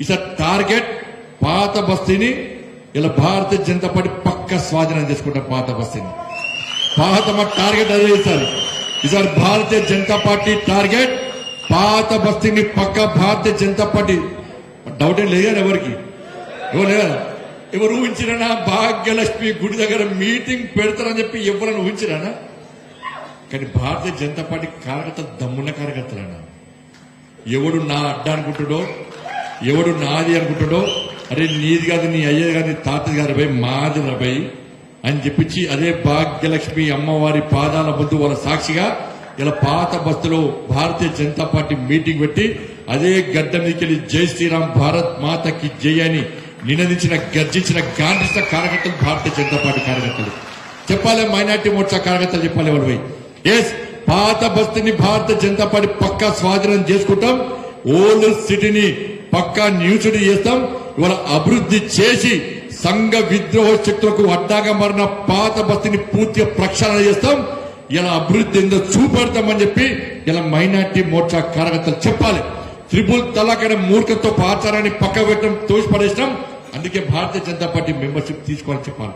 Is a target. పాత బస్తీని ఇలా Bharatiya Janata party పక్క స్వాధీనం చేసుకుంటాం. పాత బస్తీని మా టార్గెట్ అదే ఈసారి. ఈసారి భారతీయ జనతా పార్టీ టార్గెట్ పాత బస్తీని పక్క భారతీయ జనతా పార్టీ. డౌట్ ఏం లేదు ఎవరికి, ఎవరు ఊహించినా భాగ్యలక్ష్మి గుడి దగ్గర మీటింగ్ పెడతారని చెప్పి ఎవరైనా ఊహించిరానా? కానీ భారతీయ జనతా పార్టీ కార్యకర్తలు దమ్మున్న కార్యకర్తలన్నా. ఎవడు నా అడ్డ అనుకుంటాడో, ఎవడు నాది అనుకుంటాడో, అరే నీది కాదు, నీ అయ్యేది కాదు, నీ తాతది కాదు భయ్, మాది రబై అని చెప్పించి అదే భాగ్యలక్ష్మి అమ్మవారి పాదాల ముందు వాళ్ళ సాక్షిగా ఇలా పాత బస్సులో భారతీయ జనతా పార్టీ మీటింగ్ పెట్టి అదే గడ్డ మీదకెళ్లి జై శ్రీరామ్ భారత్ మాతకి జై అని నినదించిన, గర్జించిన, గాంధించిన కార్యకర్తలు భారతీయ జనతా పార్టీ కార్యకర్తలు చెప్పాలి. మైనార్టీ మోర్చా కార్యకర్తలు చెప్పాలి. ఎవరు పోయి ఎస్ పాత బస్తీని భారతీయ జనతా పార్టీ పక్కా స్వాధీనం చేసుకుంటాం. ఓల్డ్ సిటీని పక్కా న్యూ సిటీ చేస్తాం. ఇవాళ అభివృద్ధి చేసి సంఘ విద్రోహ శక్తులకు అడ్డాగా మారిన పాత బస్తీని పూర్తిగా ప్రక్షాళన చేస్తాం. ఇలా అభివృద్ధి ఏందో చూపెడతామని చెప్పి ఇలా మైనార్టీ మోర్చా కార్యకర్తలు చెప్పాలి. త్రిపుల్ తలాక్ అనే మూర్ఖత్వ ఆచారాన్ని పక్క పెట్టడం తోసిపడేసినాం. అందుకే భారతీయ జనతా పార్టీ మెంబర్షిప్ తీసుకోవాలని చెప్పాలి.